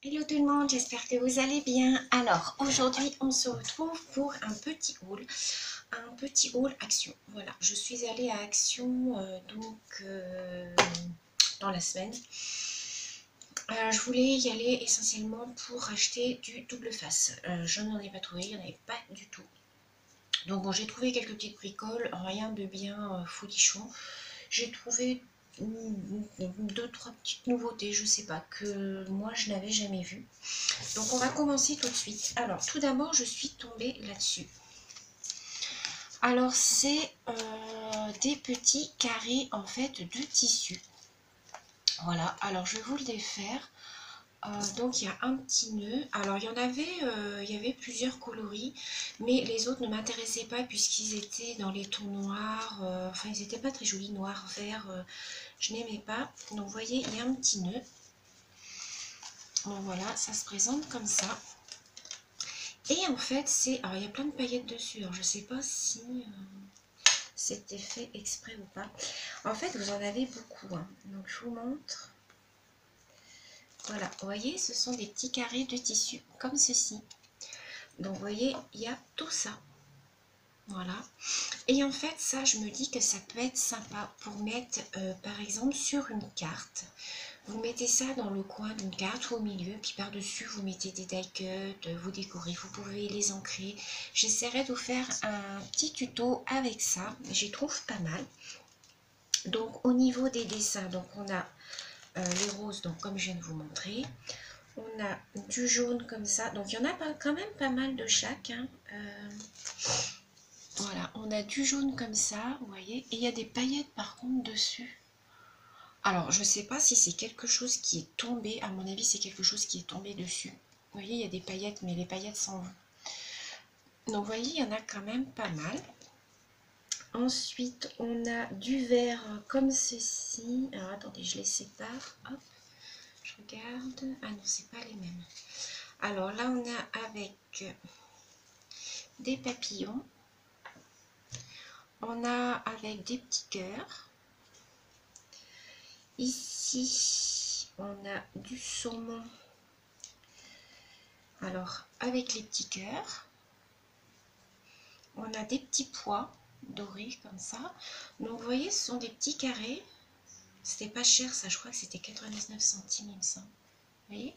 Hello tout le monde, j'espère que vous allez bien. Alors aujourd'hui on se retrouve pour un petit haul Action. Voilà, je suis allée à Action dans la semaine. Je voulais y aller essentiellement pour acheter du double face. Je n'en ai pas trouvé, il n'y en avait pas du tout. Donc bon, j'ai trouvé quelques petites bricoles, rien de bien folichon. J'ai trouvé deux, trois petites nouveautés, je sais pas, que moi je n'avais jamais vues. Donc on va commencer tout de suite. Alors tout d'abord je suis tombée là-dessus. Alors c'est des petits carrés en fait de tissu. Voilà, alors je vais vous le défaire. Donc il y a un petit nœud. Alors il y avait plusieurs coloris, mais les autres ne m'intéressaient pas puisqu'ils étaient dans les tons noirs. Enfin ils n'étaient pas très jolis, noir, vert. Je n'aimais pas. Donc vous voyez, il y a un petit nœud. Donc voilà, ça se présente comme ça. Et en fait, alors il y a plein de paillettes dessus. Alors je sais pas si c'était fait exprès ou pas. En fait, vous en avez beaucoup. Hein. Donc je vous montre. Voilà, vous voyez, ce sont des petits carrés de tissu comme ceci. Donc vous voyez, il y a tout ça. Voilà. Et en fait, ça, je me dis que ça peut être sympa pour mettre, par exemple, sur une carte. Vous mettez ça dans le coin d'une carte ou au milieu, puis par-dessus, vous mettez des die cuts, vous décorez, vous pouvez les ancrer. J'essaierai de vous faire un petit tuto avec ça, j'y trouve pas mal. Donc, au niveau des dessins, donc on a les roses, donc comme je viens de vous montrer. On a du jaune comme ça, donc il y en a quand même pas mal de chaque. Hein. Voilà, on a du jaune comme ça, vous voyez, et il y a des paillettes par contre dessus. Alors, je ne sais pas si c'est quelque chose qui est tombé. À mon avis, c'est quelque chose qui est tombé dessus. Vous voyez, il y a des paillettes, mais les paillettes s'en vont. Donc, vous voyez, il y en a quand même pas mal. Ensuite, on a du vert comme ceci. Alors, attendez, je les sépare. Hop, je regarde. Ah non, c'est pas les mêmes. Alors, là, on a avec des papillons. On a avec des petits cœurs. Ici, on a du saumon. Alors, avec les petits cœurs, on a des petits pois dorés comme ça. Donc, vous voyez, ce sont des petits carrés. C'était pas cher, ça, je crois que c'était 99 centimes, il me semble. Vous voyez?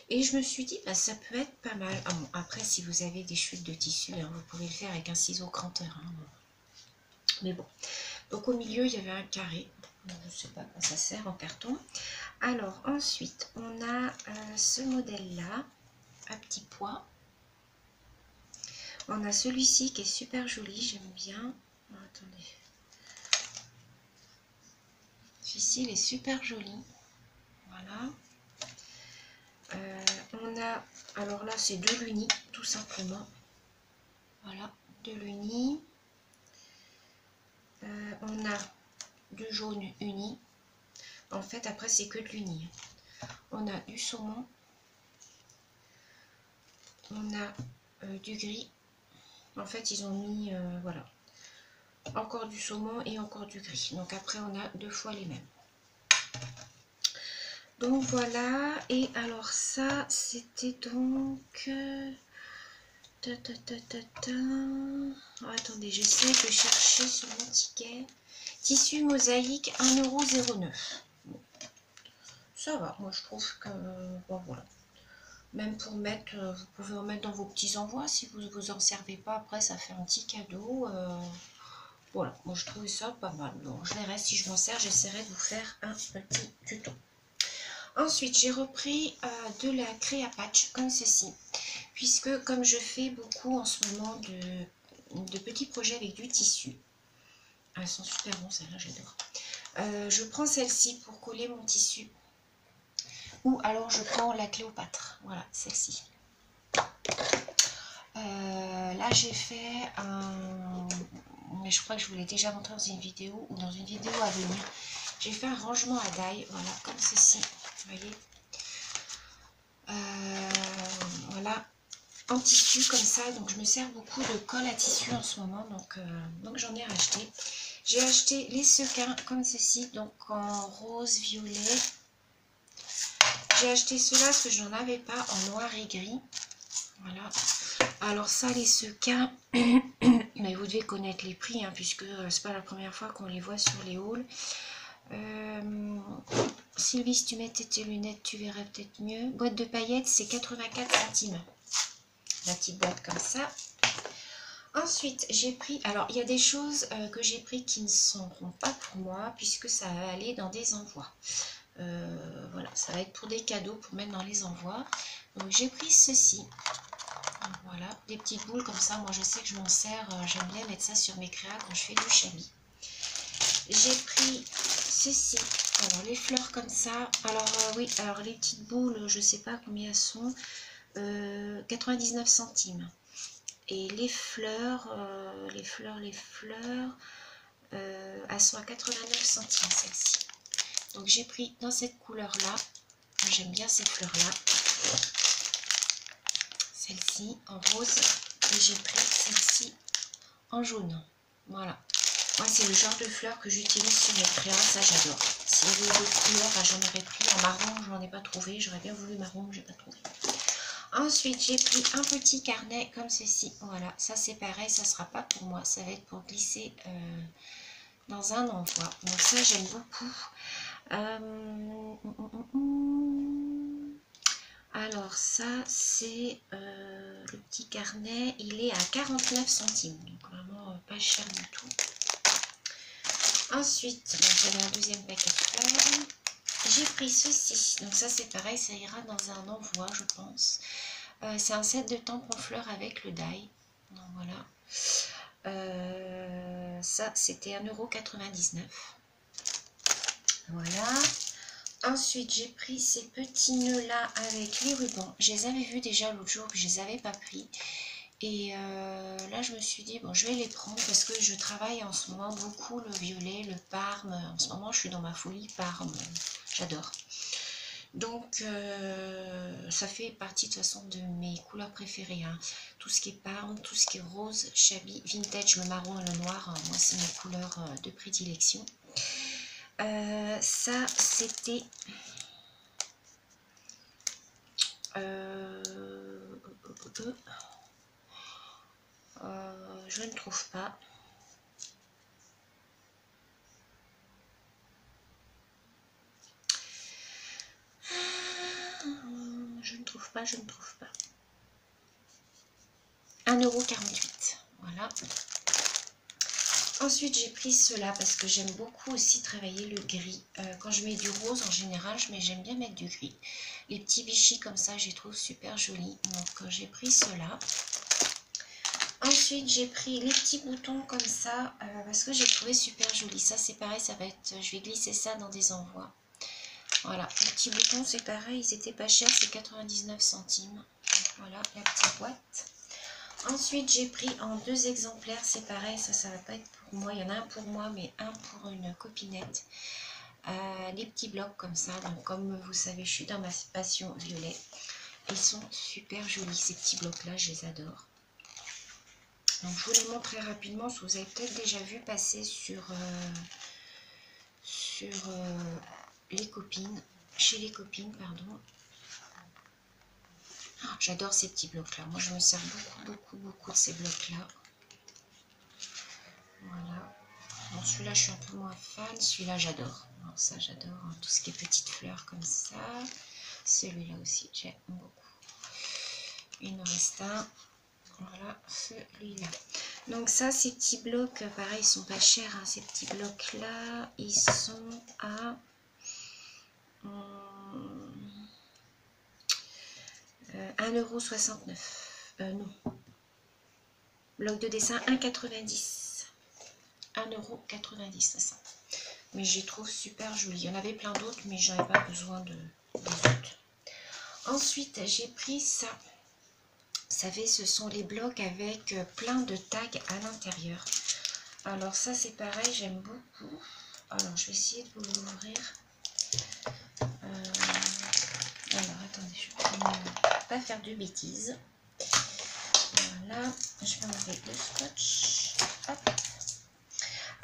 Et je me suis dit, bah, ça peut être pas mal. Ah bon, après, si vous avez des chutes de tissu, hein, vous pouvez le faire avec un ciseau cranteur. Hein. Mais bon. Donc, au milieu, il y avait un carré. Je ne sais pas à quoi ça sert en carton. Alors, ensuite, on a ce modèle-là, à petits pois. On a celui-ci qui est super joli, j'aime bien. Oh, attendez. Celui-ci, il est super joli. Voilà. On a, alors là, c'est de l'uni, tout simplement. Voilà, de l'uni. On a du jaune uni. En fait, après, c'est que de l'uni. On a du saumon. On a du gris. En fait, ils ont mis, voilà, encore du saumon et encore du gris. Donc après, on a deux fois les mêmes. Donc voilà, et alors ça, c'était donc... Oh, attendez, j'essaie de chercher sur mon ticket. Tissu mosaïque 1,09 €. Bon, ça va, moi je trouve que... Bon, voilà. Même pour mettre, vous pouvez en mettre dans vos petits envois. Si vous ne vous en servez pas, après ça fait un petit cadeau. Voilà, moi je trouvais ça pas mal. Donc je verrai si je m'en sers, j'essaierai de vous faire un petit tuto. Ensuite, j'ai repris de la créa patch comme ceci, puisque comme je fais beaucoup en ce moment de petits projets avec du tissu, elles sont super bons, celles-là j'adore. Je prends celle-ci pour coller mon tissu, ou alors je prends la Cléopâtre, voilà, celle-ci. Là j'ai fait un... Mais je crois que je vous l'ai déjà montré dans une vidéo, ou dans une vidéo à venir. J'ai fait un rangement à die, voilà, comme ceci, vous voyez. Voilà, en tissu comme ça, donc je me sers beaucoup de colle à tissu en ce moment, donc j'en ai racheté. J'ai acheté les sequins comme ceci, donc en rose, violet J'ai acheté cela parce que je n'en avais pas en noir et gris. Voilà. Alors ça, les sequins, mais vous devez connaître les prix, hein, puisque c'est pas la première fois qu'on les voit sur les hauls. Sylvie, si tu mettais tes lunettes, tu verrais peut-être mieux. Boîte de paillettes, c'est 84 centimes. La petite boîte comme ça. Ensuite, j'ai pris... Alors, il y a des choses que j'ai pris qui ne seront pas pour moi, puisque ça va aller dans des envois. Voilà, ça va être pour des cadeaux, pour mettre dans les envois. Donc, j'ai pris ceci. Voilà, des petites boules comme ça. Moi, je sais que je m'en sers. J'aime bien mettre ça sur mes créas quand je fais du chamois. J'ai pris ceci. Alors, les fleurs comme ça. Alors, oui, alors les petites boules, je sais pas combien elles sont. 99 centimes. Et les fleurs, elles sont à 89 centimes, celles-ci. Donc, j'ai pris dans cette couleur-là. J'aime bien ces fleurs-là. Celle-ci en rose. Et j'ai pris celle-ci en jaune. Voilà. Moi, c'est le genre de fleurs que j'utilise sur mes créas. Ça, j'adore. S'il y avait d'autres couleurs, j'en aurais pris. En marron, je n'en ai pas trouvé. J'aurais bien voulu marron, mais je n'ai pas trouvé. Ensuite, j'ai pris un petit carnet comme ceci. Voilà, ça c'est pareil, ça ne sera pas pour moi. Ça va être pour glisser dans un envoi. Donc ça, j'aime beaucoup. Alors ça, c'est le petit carnet. Il est à 49 centimes. Donc vraiment pas cher du tout. Ensuite, j'avais un deuxième paquet de fleurs. J'ai pris ceci. Donc ça, c'est pareil, ça ira dans un envoi, je pense. C'est un set de tampons fleurs avec le die. Donc voilà. Ça, c'était 1,99 €. Voilà. Ensuite, j'ai pris ces petits nœuds-là avec les rubans. Je les avais vus déjà l'autre jour, puis je les avais pas pris. Et là, je me suis dit, bon, je vais les prendre parce que je travaille en ce moment beaucoup le violet, le parme. En ce moment, je suis dans ma folie parme. J'adore. Donc, ça fait partie de toute façon de mes couleurs préférées. Hein. Tout ce qui est parme, tout ce qui est rose, shabby, vintage, le marron et le noir. Moi, c'est mes couleurs de prédilection. Ça, c'était... je ne trouve pas. Je ne trouve pas. 1,48 €. Voilà. Ensuite, j'ai pris cela parce que j'aime beaucoup aussi travailler le gris. Quand je mets du rose, en général, j'aime bien mettre du gris. Les petits bichis comme ça, je les trouve super jolis. Donc, j'ai pris cela. Ensuite, j'ai pris les petits boutons comme ça parce que j'ai trouvé super joli. Ça, c'est pareil, ça va être... Je vais glisser ça dans des envois. Voilà, les petits boutons, c'est pareil, ils étaient pas chers, c'est 99 centimes. Voilà, la petite boîte. Ensuite, j'ai pris en 2 exemplaires, c'est pareil, ça va pas être pour moi. Il y en a un pour moi, mais un pour une copinette. Les petits blocs comme ça, donc comme vous savez, je suis dans ma passion violet. Ils sont super jolis, ces petits blocs-là, je les adore. Donc, je vous les montre très rapidement, parce que vous avez peut-être déjà vu passer sur les copines, chez les copines, pardon. Oh, j'adore ces petits blocs-là. Moi, je me sers beaucoup de ces blocs-là. Voilà. Bon, celui-là, je suis un peu moins fan. Celui-là, j'adore. Ça, j'adore. Hein, tout ce qui est petites fleurs comme ça. Celui-là aussi, j'aime beaucoup. Il me reste un. Voilà, celui-là. Donc ça, ces petits blocs, pareil, ils sont pas chers. Hein, ces petits blocs-là, ils sont à... 1,69 €. Non. Bloc de dessin 1,90 €. 1,90 € c'est ça. Mais je les trouve super jolis. Il y en avait plein d'autres, mais j'en ai pas besoin des autres. Ensuite, j'ai pris ça. Vous savez, ce sont les blocs avec plein de tags à l'intérieur. Alors ça, c'est pareil, j'aime beaucoup. Alors, je vais essayer de vous l'ouvrir. Alors, attendez, je vais pas faire de bêtises. Voilà, je vais enlever le scotch. Hop.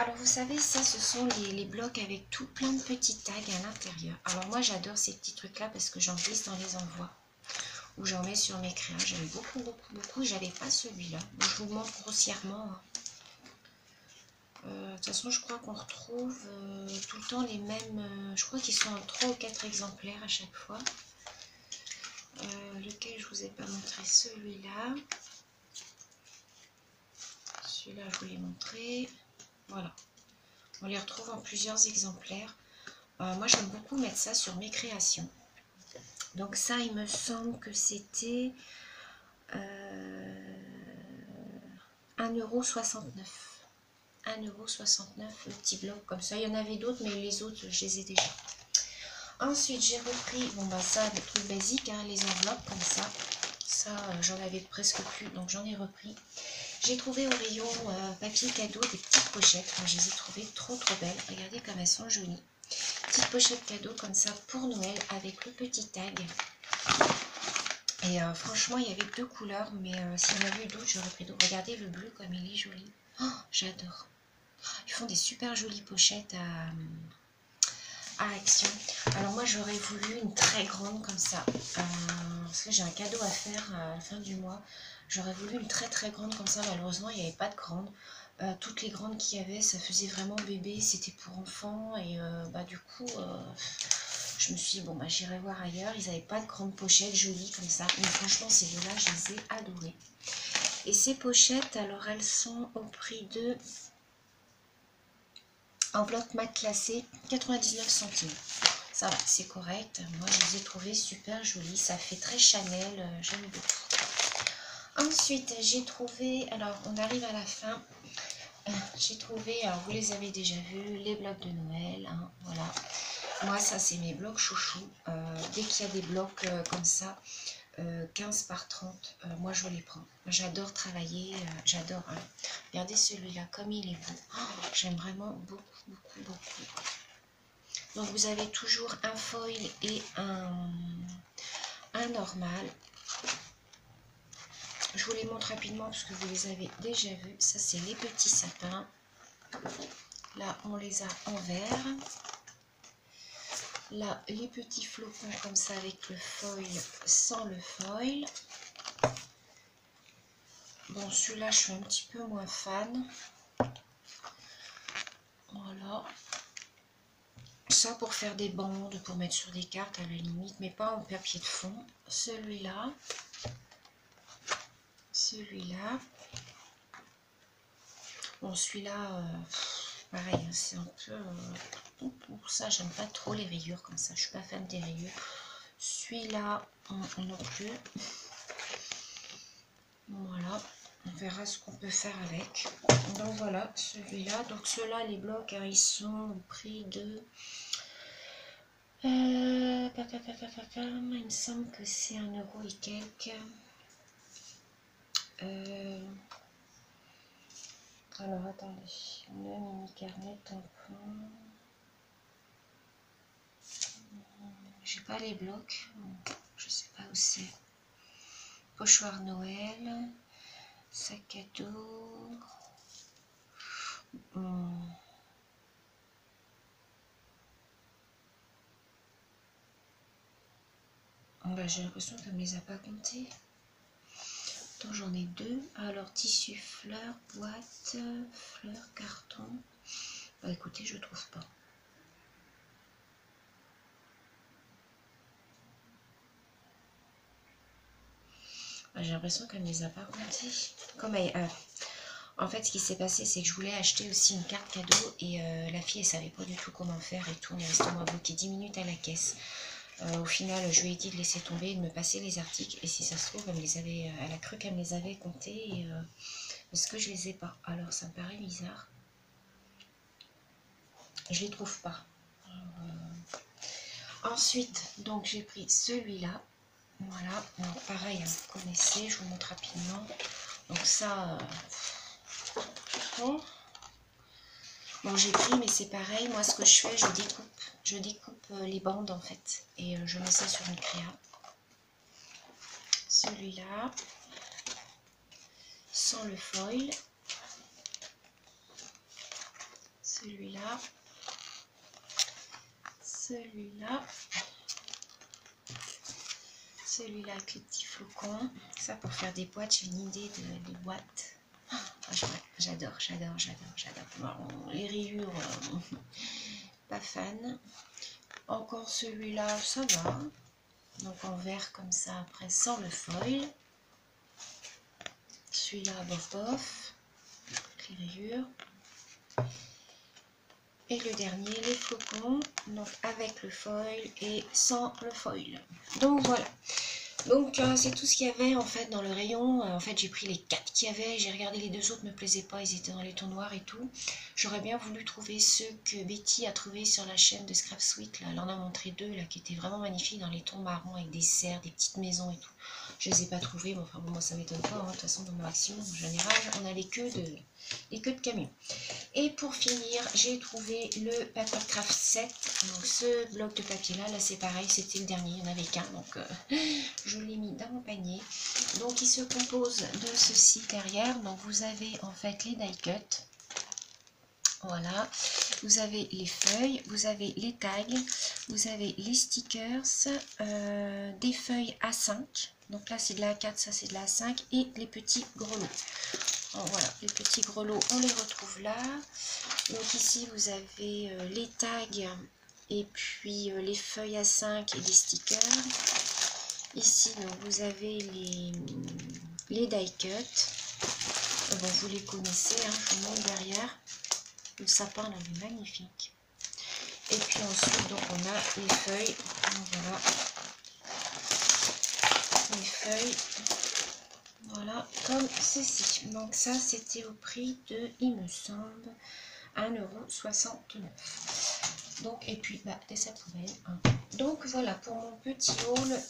Alors vous savez, ça ce sont les blocs avec tout plein de petits tags à l'intérieur. Alors moi j'adore ces petits trucs là parce que j'en glisse dans les envois ou j'en mets sur mes crayons. J'aime beaucoup. J'avais pas celui-là. Je vous le montre grossièrement. De toute façon je crois qu'on retrouve tout le temps les mêmes. Je crois qu'ils sont en 3 ou 4 exemplaires à chaque fois. Lequel je vous ai pas montré, celui-là. Celui-là je vous l'ai montré. Voilà. On les retrouve en plusieurs exemplaires. Moi, j'aime beaucoup mettre ça sur mes créations. Donc ça, il me semble que c'était 1,69 €. 1,69 € le petit bloc comme ça. Il y en avait d'autres, mais les autres, je les ai déjà. Ensuite, j'ai repris, bon bah ça, des trucs basiques, hein, les enveloppes comme ça. Ça, j'en avais presque plus, donc j'en ai repris. J'ai trouvé au rayon papier cadeau des petites pochettes. Moi, je les ai trouvées trop belles. Regardez comme elles sont jolies. Petite pochette cadeau comme ça pour Noël avec le petit tag. Et franchement, il y avait 2 couleurs, mais s'il y en avait eu d'autres, j'aurais pris d'autres. Regardez le bleu comme il est joli. Oh, j'adore. Ils font des super jolies pochettes à Action. Alors moi, j'aurais voulu une très grande comme ça. Parce que j'ai un cadeau à faire à la fin du mois. J'aurais voulu une très grande comme ça. Malheureusement, il n'y avait pas de grande. Toutes les grandes qu'il y avait, ça faisait vraiment bébé. C'était pour enfants. Et bah, du coup, je me suis dit, bon, bah, j'irai voir ailleurs. Ils n'avaient pas de grandes pochettes jolies comme ça. Mais franchement, ces deux-là, je les ai adorées. Et ces pochettes, alors, elles sont au prix de... enveloppe mat classée, 99 centimes. Ça va, c'est correct. Moi, je les ai trouvées super jolies. Ça fait très Chanel. J'aime beaucoup. Ensuite, j'ai trouvé... Alors, on arrive à la fin. J'ai trouvé... Alors, vous les avez déjà vus. Les blocs de Noël. Hein, voilà. Moi, ça, c'est mes blocs chouchous. Dès qu'il y a des blocs comme ça, 15 par 30, moi, je les prends. J'adore travailler. J'adore. Hein. Regardez celui-là, comme il est beau. Oh, j'aime vraiment beaucoup. Donc vous avez toujours un foil et un normal. Je vous les montre rapidement parce que vous les avez déjà vus. Ça, c'est les petits sapins. Là, on les a en vert. Là, les petits flocons comme ça avec le foil, sans le foil. Bon, celui-là, je suis un petit peu moins fan. Voilà. Ça pour faire des bandes, pour mettre sur des cartes à la limite, mais pas en papier de fond. Celui-là. Celui-là. Bon, celui-là, pareil, c'est un peu... pour ça, j'aime pas trop les rayures comme ça. Je suis pas fan des rayures. Celui-là, non plus. Voilà. On verra ce qu'on peut faire avec. Donc voilà, celui-là. Donc ceux-là, les blocs, hein, ils sont au prix de... il me semble que c'est 1 € et quelques. Alors attendez, le mini carnet tampon. J'ai pas les blocs, je sais pas où c'est. Pochoir Noël, sac à dos. Bah, j'ai l'impression qu'elle ne me les a pas comptés. Donc j'en ai 2. Alors tissu, fleurs, boîte, fleurs, carton. Bah écoutez, je trouve pas. Bah, j'ai l'impression qu'elle ne me les a pas comptés. Comme elle, en fait, ce qui s'est passé, c'est que je voulais acheter aussi une carte cadeau et la fille, elle savait pas du tout comment faire et tout. On est resté bloqué 10 minutes à la caisse. Au final, je lui ai dit de laisser tomber, de me passer les articles. Et si ça se trouve, elle a cru qu'elle me les avait comptés. Et, parce que je les ai pas. Alors, ça me paraît bizarre. Je les trouve pas. Ensuite, donc j'ai pris celui-là. Voilà. Donc, pareil, hein, vous connaissez. Je vous montre rapidement. Donc ça... Bon, j'ai pris, mais c'est pareil. Moi, ce que je fais, je découpe les bandes, en fait. Et je mets ça sur une créa. Celui-là. Sans le foil. celui-là, celui-là, celui-là avec les petits flocons. Ça pour faire des boîtes, j'ai une idée de boîte. J'adore. Bon, les rayures, pas fan. Encore celui-là, ça va. Donc en vert comme ça, après sans le foil. Celui-là, bof, les rayures. Et le dernier, les flocons, donc avec le foil et sans le foil. Donc voilà. Donc c'est tout ce qu'il y avait en fait dans le rayon. En fait j'ai pris les 4 qu'il y avait, j'ai regardé les 2 autres, ne me plaisaient pas, ils étaient dans les tons noirs et tout. J'aurais bien voulu trouver ceux que Betty a trouvé sur la chaîne de Scrap Sweet, là. Elle en a montré 2 là qui étaient vraiment magnifiques dans les tons marrons avec des serres, des petites maisons et tout. Je les ai pas trouvés, mais enfin bon, moi ça m'étonne pas, hein. De toute façon dans ma action en général on a les queues de camions. Et pour finir, j'ai trouvé le Papercraft 7. Donc ce bloc de papier là c'est pareil, c'était le dernier, il n'y en avait qu'un, donc je l'ai mis dans mon panier. Donc il se compose de ceci derrière. Donc vous avez en fait les die cuts. Voilà, vous avez les feuilles, vous avez les tags, vous avez les stickers, des feuilles A5. Donc là c'est de la A4, ça c'est de la A5 et les petits grelots. Donc, voilà, les petits grelots, on les retrouve là. Donc ici vous avez les tags et puis les feuilles A5 et les stickers. Ici donc vous avez les die cuts. Bon, vous les connaissez, hein, je vous montre derrière. Le sapin là, il est magnifique. Et puis ensuite donc on a les feuilles. Donc, voilà. Les feuilles. Voilà, comme ceci. Donc ça c'était au prix de, il me semble, 1,69 €. Donc, et puis bah, des sacs poubelles. Hein. Donc voilà pour mon petit haul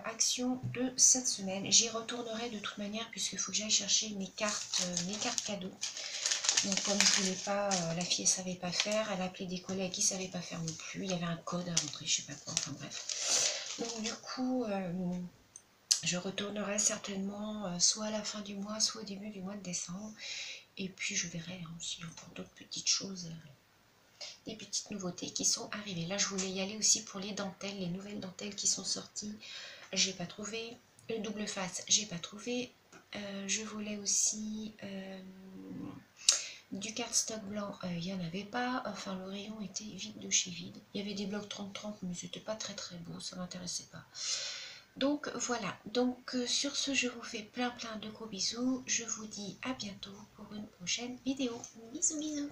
action de cette semaine. J'y retournerai de toute manière puisqu'il faut que j'aille chercher mes cartes cadeaux. Donc comme je voulais pas, la fille elle savait pas faire, elle a appelé des collègues qui savaient pas faire non plus. Il y avait un code à rentrer, je sais pas quoi, enfin bref. Donc du coup, je retournerai certainement soit à la fin du mois, soit au début du mois de décembre. Et puis je verrai hein, s'il y a encore d'autres petites choses, des petites nouveautés qui sont arrivées. Là je voulais y aller aussi pour les dentelles, les nouvelles dentelles qui sont sorties. J'ai pas trouvé. Le double face, j'ai pas trouvé. Je voulais aussi du cardstock blanc, il n'y en avait pas. Enfin le rayon était vide de chez vide. Il y avait des blocs 30-30 mais c'était pas très beau, ça m'intéressait pas. Donc voilà, donc sur ce je vous fais plein de gros bisous. Je vous dis à bientôt pour une prochaine vidéo. Bisous bisous.